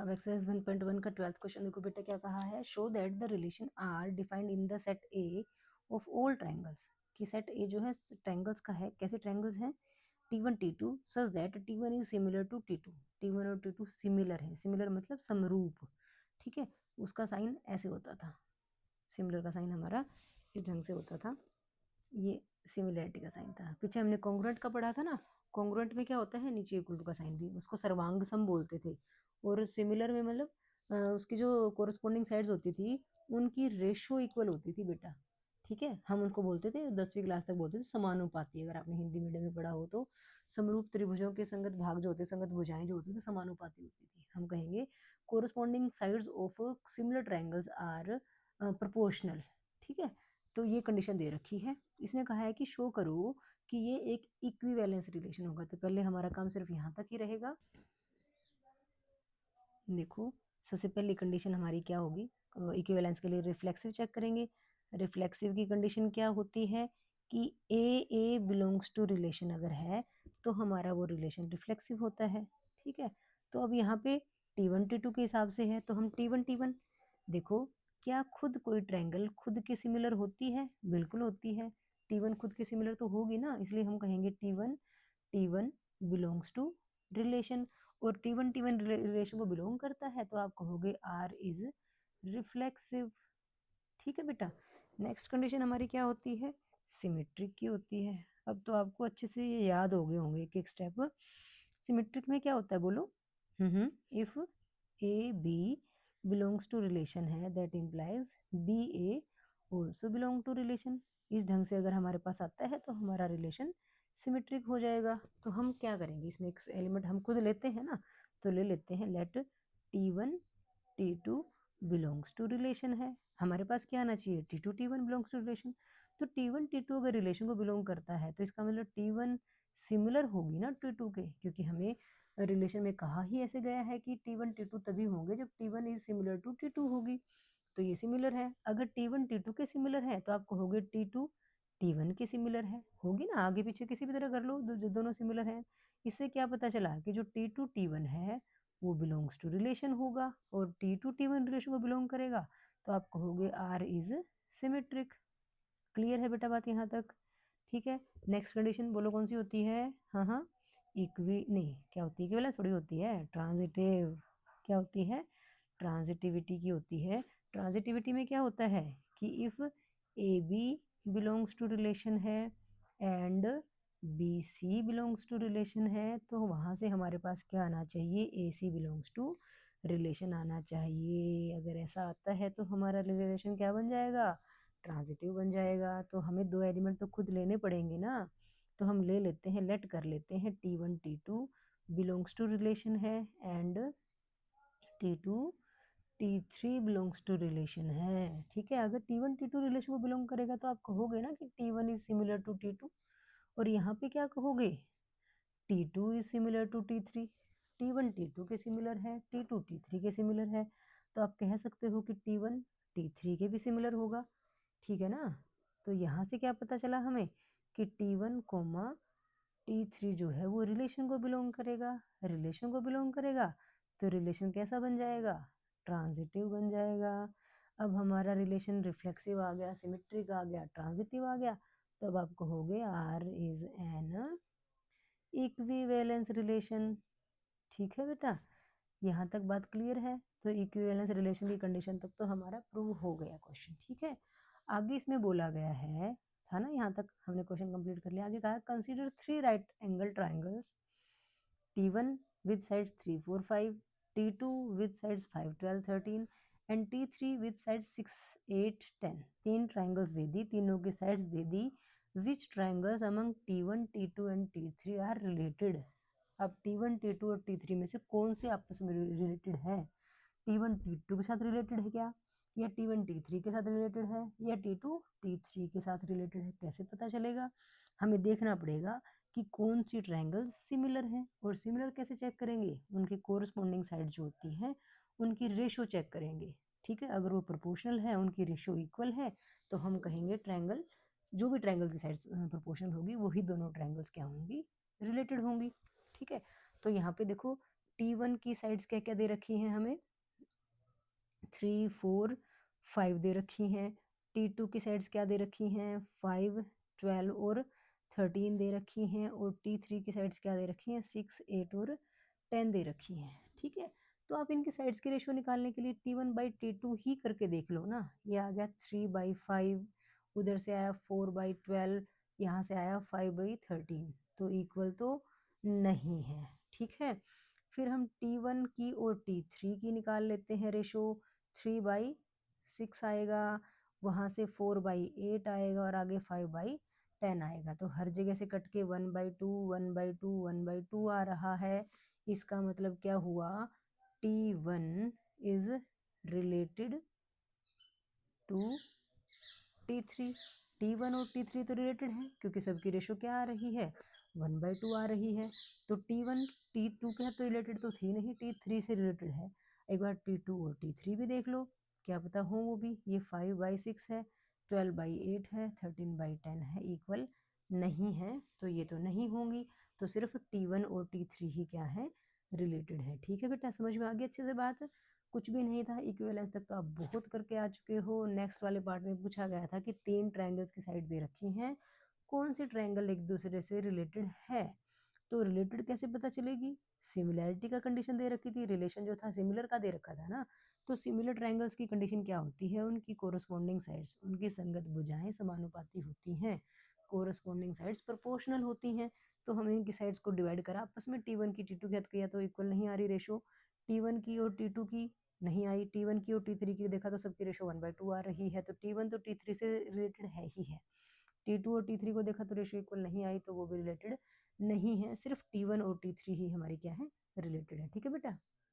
अब एक्सरसाइज 1.1 का 12th question देखो बेटा, क्या कहा है, show that the relation are defined in the set A of all triangles, कि सेट ए जो है ट्रायंगल्स का है, कैसे ट्रायंगल्स हैं, T1 T2 such that T1 is similar to T2, T1 और T2 सिमिलर है, सिमिलर मतलब समरूप, ठीक है, उसका साइन ऐसे होता था, सिमिलर का साइन हमारा इस ढंग से होता था, ये सिमिलरिटी का साइन था। पीछे हमने कॉन्ग्रुएंट का पढ़ा था ना, कॉन्ग्रुएंट में क्या होता है, नीचे इक्वल टू का साइन भी, उसको सर्वांग सम बोलते थे, और सिमिलर में मतलब उसकी जो कोरस्पोंडिंग साइड्स होती थी उनकी रेशो इक्वल होती थी बेटा, ठीक है, हम उनको बोलते थे 10वीं क्लास तक बोलते थे समानुपाती, अगर आपने हिंदी मीडियम में पढ़ा हो तो। समरूप त्रिभुजों के संगत भाग जो होते, संगत भुजाएं जो होती थी समानुपाती होती थी, हम कहेंगे corresponding sides of similar triangles are proportional, ठीक है। तो ये कंडीशन दे रखी है, इसने कहा है कि शो करो कि ये एक इक्विवेलेंस रिलेशन होगा, तो पहले हमारा काम सिर्फ यहाँ तक ही रहेगा। देखो सबसे पहली कंडीशन हमारी क्या होगी, इक्विवेलेंस के लिए रिफ्लेक्सिव चेक करेंगे। रिफ्लेक्सिव की कंडीशन क्या होती है कि ए बिलोंग्स टू रिलेशन अगर है तो हमारा वो रिलेशन रिफ्लेक्सिव होता है, ठीक है। तो अब यहाँ पे T1 T2 के हिसाब से है, तो हम T1 T1 देखो, क्या खुद कोई ट्रायंगल खुद के सिमिलर होती है, बिल्कुल होती है, T1 खुद के सिमिलर तो होगी ना, इसलिए हम कहेंगे T1 बिलोंग्स टू रिलेशन, और T1 रिलेशन को बिलोंग करता है तो आप कहोगे R इज रिफ्लेक्सिव, ठीक है बेटा। नेक्स्ट कंडीशन हमारी क्या होती है, सिमेट्रिक की होती है। अब तो आपको अच्छे से ये याद हो गए होंगे एक एक स्टेप। सिमेट्रिक में क्या होता है बोलो, if A B belongs to relation है that implies B A also belong to relation, इस ढंग से अगर हमारे पास आता है तो हमारा रिलेशन सिमेट्रिक हो जाएगा। तो हम क्या करेंगे, इसमें एक एलिमेंट हम खुद लेते हैं ना, तो ले लेते हैं late T1 T2 belongs to relation है, हमारे पास क्या आना चाहिए, T2 T1 belongs to relation, तो T1 T2 अगर रिलेशन को बिलोंग करता है तो इसका मतलब T1 सिमिलर होगी ना T2 के, क्योंकि हमें रिलेशन में कहा ही ऐसे गया है कि T1 T2 तभी होंगे जब T1 is similar to T2 होगी, तो ये सिमिलर है। अगर T1 T2 के सिमिलर है तो आप कहोगे T2 T1 के सिमिलर है, होगी ना, आगे पीछे किसी भी तरह कर लो, जो दोनों सिमिलर हैं। इससे क्या पता चला कि जो T2 T1 है वो बिलोंग्स टू रिलेशन होगा, और T2 T1 रिलेशन को बिलोंग करेगा, तो आप कहोगे R इज सिमेट्रिक। क्लियर है बेटा बात यहाँ तक, ठीक है। नेक्स्ट कंडीशन बोलो कौन सी होती है, हाँ, इक्वी नहीं, क्या होती है, इक्विवेलेंस थोड़ी होती है, ट्रांजिटिव, क्या होती है, ट्रांजिटिविटी की होती है। ट्रांजिटिविटी में क्या होता है कि if A B belongs to relation है and B C belongs to relation है, तो वहां से हमारे पास क्या आना चाहिए, A C belongs to relation आना चाहिए। अगर ऐसा आता है तो हमारा रिलेशन क्या बन जाएगा, ट्रांजिटिव बन जाएगा। तो हमें दो एलिमेंट तो खुद लेने पड़ेंगे ना, तो हम ले लेते हैं, लेट कर लेते हैं T1 T2 belongs to relation है and T2 T3 belongs to relation है, ठीक है। अगर T1 T2 रिलेशन को बिलोंग करेगा तो आप कहोगे ना कि T1 is similar to T2, और यहाँ पे क्या कहोगे, T2 is similar to T3, T1 T2 के सिमिलर है, T2 T3 के सिमिलर है, तो आप कह सकते हो कि T1 T3 के भी सिमिलर होगा, ठीक है ना। तो यहाँ से क्या पता चला हमें कि T1 कोमा T3 जो है वो रिलेशन को बिलोंग करेगा, रिलेशन को बिलोंग करेगा तो रिलेशन कैसा बन जाएगा, ट्रांजिटिव बन जाएगा। अब हमारा रिलेशन रिफ्लेक्सिव आ गया, सिमेट्रिक आ गया, ट्रांजिटिव आ गया, तो अब आप कहोगे R is an equivalence relation, ठीक है बेटा। यहाँ तक बात क्लियर है, तो इक्विवेलेंस रिलेशन की कंडीशन तक तो हमारा प्रूव हो गया क्वेश्चन, ठीक है। आगे इसमें बोला गया है, था ना, यहाँ तक हमने क्वेश्चन कंप्लीट कर लिया। आगे कहा consider 3 right angle triangles, T1 with sides 3 4 5, T2 with sides 5 12 13 and T3 with sides 6 8 10, तीन ट्राइंगल्स दे दी, तीनों की साइड्स दे दी। Which triangles among T1 T2 and T3 are related, अब T1 T2 और T3 में से कौन से आपस में रिलेटेड है, T1 T2 के साथ रिलेटेड है क्या, या T1 T3 के साथ रिलेटेड है, या T2 T3 के साथ रिलेटेड है, कैसे पता चलेगा, हमें देखना पड़ेगा कि कौन सी ट्रायंगल सिमिलर है। और सिमिलर कैसे चेक करेंगे, उनकी कोरस्पोंडिंग साइड जो होती हैं उनकी रेशो चेक करेंगे, ठीक है। अगर वो प्रोपोर्शनल है, उनकी रेशो इक्वल है, तो हम कहेंगे ट्रायंगल, जो भी ट्रायंगल की साइड्स प्रोपोर्शनल होगी वही दोनों ट्रायंगल्स क्या होंगी, रिलेटेड होंगी, ठीक है। तो यहाँ पे देखो T1 की साइड्स क्या क्या दे रखी हैं हमें, 3 4 5 दे रखी हैं। T2 की साइड्स क्या दे रखी हैं, 5 12 और 13 दे रखी हैं। और T3 की साइड्स क्या दे रखी हैं, 6 8 और 10 दे रखी हैं। ठीक है, तो आप इनकी साइड्स की रेशियो निकालने के लिए T1/T2 ही करके देख लो ना। ये आ गया 3/5, उधर से आया 4/12, यहाँ से आया 5/13, तो इक्वल तो नहीं है। ठीक है, फिर हम T1 की और T3 की निकाल लेते हैं रेशो। 3/6 आएगा, वहाँ से 4/8 आएगा और आगे 5/10 आएगा। तो हर जगह से कट के 1/2 1/2 1/2 आ रहा है। इसका मतलब क्या हुआ, T1 is related to T3। T1 और T3 तो रिलेटेड है क्योंकि सबकी रेशो क्या आ रही है, 1/2 आ रही है। तो T1 T2 के साथ तो रिलेटेड तो थी नहीं, T3 से रिलेटेड है। एक बार T2 और T3 भी देख लो, क्या पता हो वो भी। ये 5/6 है, 12/8 है, 13/10 है, इक्वल नहीं है, तो ये तो नहीं होंगी। तो सिर्फ T1 और T3 ही क्या है, रिलेटेड है। ठीक है बेटा, समझ में आ गई अच्छे से बात। कुछ भी नहीं था, इक्विवेलेंस तक तो आप बहुत करके आ चुके हो। नेक्स्ट वाले पार्ट में पूछा गया था कि 3 ट्रायंगल्स की साइड दे रखी हैं, कौन सी ट्रायंगल एक दूसरे से रिलेटेड है। तो रिलेटेड कैसे पता चलेगी, सिमिलैरिटी का कंडीशन दे रखी थी, रिलेशन जो था सिमिलर का दे रखा था ना। तो सिमिलर ट्रायंगल्स की कंडीशन क्या होती है, उनकी कोरस्पॉन्डिंग साइड्स, उनकी संगत भुजाएं समानुपाती होती हैं, कोरस्पॉन्डिंग साइड्स प्रोपोर्शनल होती हैं। तो हमने इनकी साइड्स को डिवाइड करा आपस में, T1 की T2 के साथ किया तो इक्वल नहीं आ रही रेशो। T1 की और T2 की नहीं आई, T1 की और T3 की देखा तो सबकी रेशो 1/2 आ रही है। तो T1 तो T3 से रिलेटेड है ही है। T2 और T3 को देखा तो रेशो इक्वल नहीं आई, तो वो भी रिलेटेड नहीं है। सिर्फ T1 और T3 ही हमारी क्या है, रिलेटेड है। ठीक है बेटा।